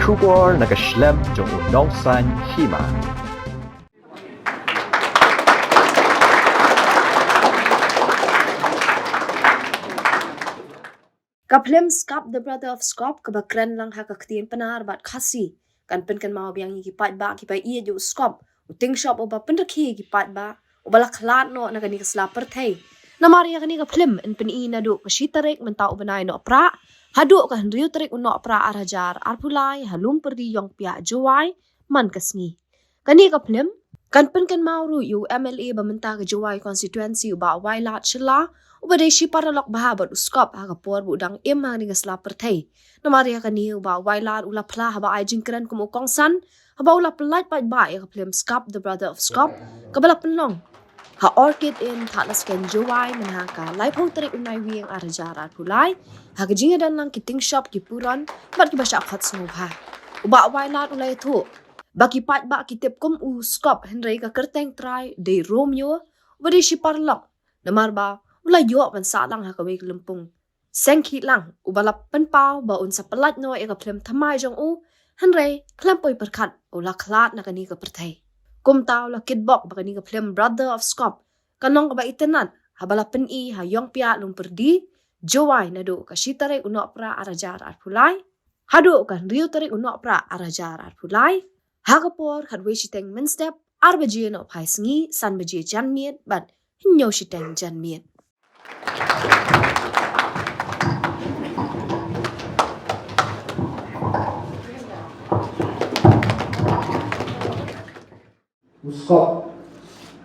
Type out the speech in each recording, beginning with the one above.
Shubor nagaslem jong unongsan Hima. Kaplim Skop, the brother of Skop, kabakren lang hakaktiin panar bat kasi. Kan pen kan mau biang gipat ba kipai iya ju Skop. Uting shop oba pendaki gipat ba. Obala Khlad no na kani kasla perthai. Na Maria kani kaplim en pen i na du kashitarik mentau benai no pra. Hadu ka hendriu tarik no pra arajar arpulai halum perdi yong pia juai man kasngi. Kani kaplim kan pen kan mau ru yu MLA bamenta ke juai constituency uba Wailad Shylla. Ubadeshi para lok bahabat Skop hagapor budang ima ni gasla perthai. Na Maria kani uba Wailad ula pla haba ai jingkran kum ukong san haba ula pelait pai ba ya kaplim Skop, the brother of Skop, kabala penlong. Ha orchid in tatlas ken juai menhaka Lympung tarik unai wieng arajarat pulai ha kejinga dan lang kiting shop ki puron bat ki basha khat sumha uba Wailad ulai thu baki pat ba kitip kum u Skop henry ka kerteng try de Romeo ubadeshi para lok namar ba ulai yo ban Sahlang ha kawe Lympung Seng Khihlang ubalap penpau ba un sa pelat no e ka phlem thamai jong u henry klampoi perkhat ula Khlad na kani ka perthai kum tau la kitbok ba kani ka phlem brother of Skop kanong ka ba itenat habala pen i ha yong pia lung perdi jowai na do ka shitare uno pra arajar arpulai hadu kan riu tarik uno pra arajar arpulai hagapor khatwe shiteng men step arbaji no phaisngi san baji janmiet bat hinyo shiteng janmiet Skop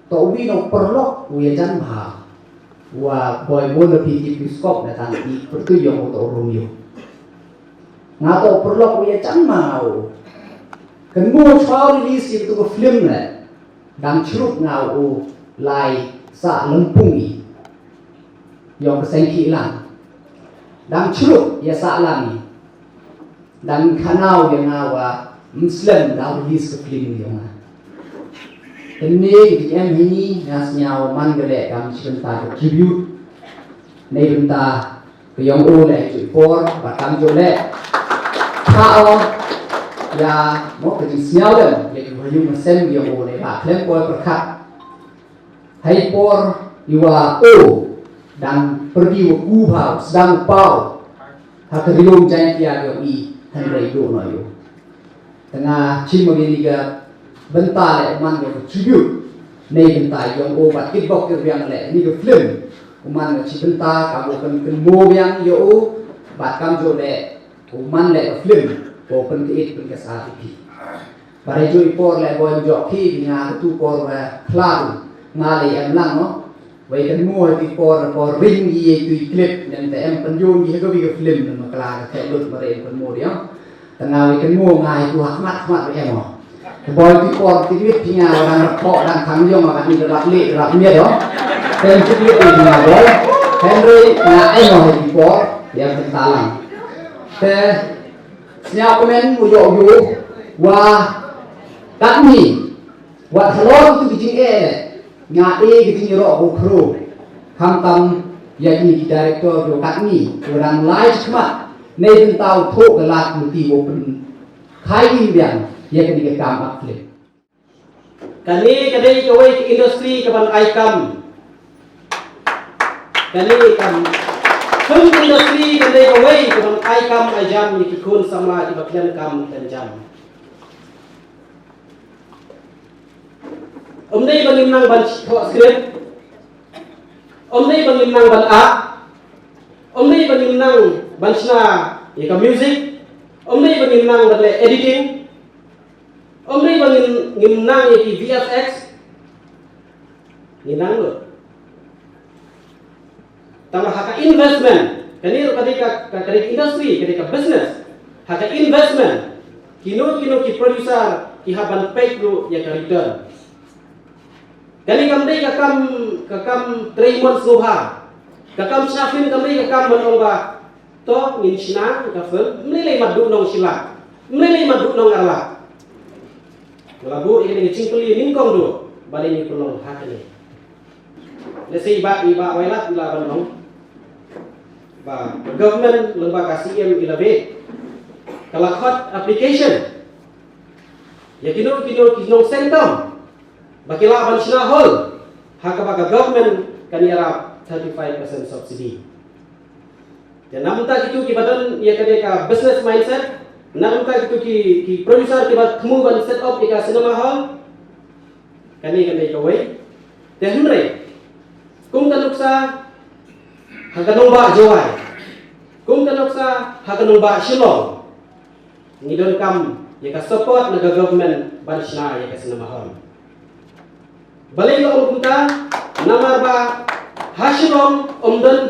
to ubi no perlok uya jan bha wa boy bon pi ki Skop na tan i pertu yong to Romeo nga to perlok uya jan mau kan mo chwa release itu ko film na dang chrup nga u lai sa Lympung i yong Seng Khihlang dang chrup ya Sahlang i dan kanau yang ngawa Muslim dah release ke film yong ini di ini nasnya man gele kami sebentar tribute nei bentar ke yang oleh for batang jole kau ya mau ke sinyal dan ya kuyung mesen yang oleh bah klem por perkat hai por iwa o dan pergi ku bau sedang pau hak riung jangan dia yo i henry do no yo tengah cim begini ke bentar le man ke tribute nei bentar yang obat kitbok ke yang le ni ke film uman ke bentar kamu kan mo yang yo bat kam jo le uman le ke film ko pen ke it pen ke sa ti bare jo ipor le boy jo ki nga tu por Khlad nga le em lang no wei kan mo ti por ring yi tu clip dan te em pen yo ni ke bi ke film no kala ke lut bare pen mo dia tengah wei kan mo ngai tu hmat em no boy di por ti wit pinga orang kok dan kang yong akan di rak le rak mia do ten ti wit ni na boy Henry na ai no di por yang Sahlang te nya komen mu yo yo wa kami wa thlon tu bijing nya bijing ro bo kro kham tam ya ni director yo kami orang live khmat nei bin tau tho ga lat mu ti bo pen khai ni biang ya kini kam akle kani kadai kawai ke industri kaban aikam kani kam film industri kadai kawai kaban aikam ajam ni kikun sama di bagian kam dan jam omdai bangim nang ban script omdai bangim nang ban art omdai bangim nang ban sna ya music omdai bangim nang ban editing omri bangin ngimnang yaki VFX nginang lo tama haka investment kaniro kadika industry kadika business haka investment kino ki producer ki haban pay lo ya ka return kani kamdai kakam 3 months sobha kakam snafin kamdai kakam manongba to ngin sina ka film mlele madu nong sila mlele madu nong ala labu ini cingkuli ningkong do balik ni pelong hakni lesi iba Wailad ila banong ba government lembaga CM ila be kalau code application ya kino Seng bakilah ban Shwa hol haka baka government kan yarap 35% subsidy. Dan namun tak itu kibadan ya kadeka business mindset, namun tak itu ki producer kibat kamu ban set up ika cinema hall kani kawai. Dan hunre kum kanuksa haka nomba jawai, kum kanuksa haka nomba Shylla. Ni don kam ya ka support naga government ban Shwa ya ka cinema hall. Balik lo kumta namar ba Hashirong umdan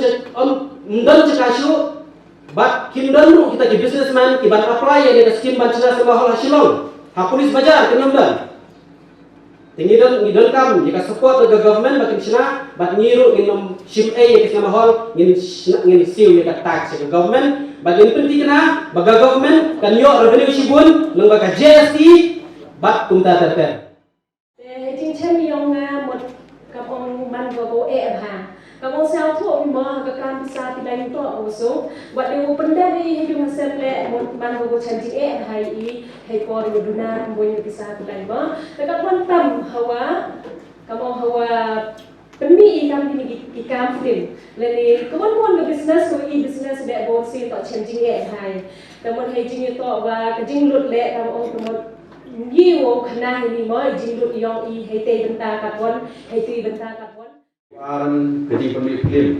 cekasyu bat kimdan ru kita ki businessman ki ban apply ya ke skim ban Shwa sama hol Hashirong ha polis bajar ke namdan tinggi don kam jika support the government bakin Shwa bat ngiru nginom shim a ya ke sama hol ngin siu ya ke tax ya ke government bakin penting kena baga government kan yo revenue shibun nang baga GST bat kumta terter chính chân yong nga một các ông ban vào bộ ép hà các ông sao thuốc mò các cam sa thì đánh to ở số và điều vấn đề đi hay chúng xem lệ một ban vào bộ chân chính ép hay ý hay có điều đuna không bao nhiêu sa thì đánh mò các quan tâm hawa các ông hawa penmi cam di cam film lên các quan cái business của business để bộ xin tạo chân chính ép hay các ông hay chính to và cái chính luật lệ các ông các ông nhiều khả năng ni mới chính được yong y hay tây bên ta cắt vốn hay tây bên ta cắt vốn. An jadi pemilik film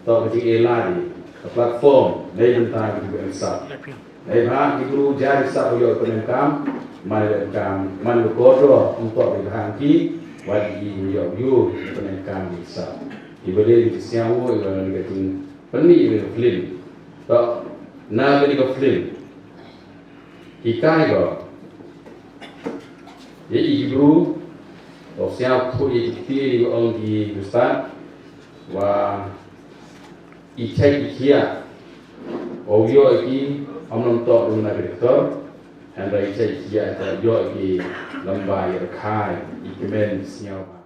atau jadi elari platform dari bentang juga insaf. Dari bahan di guru jari sah beliau penenkam, mana kodoh untuk dibahagi wajib beliau you penenkam insaf. Dibeli di siawo yang negatif pemilik film atau naga di film. Ikai go. Jadi guru siap tu ikti orang di ustaz wa ichai ikhia ovio iki omnom to luna direktor and ichai ikhia ta yo iki lambai rakai ikimen siapa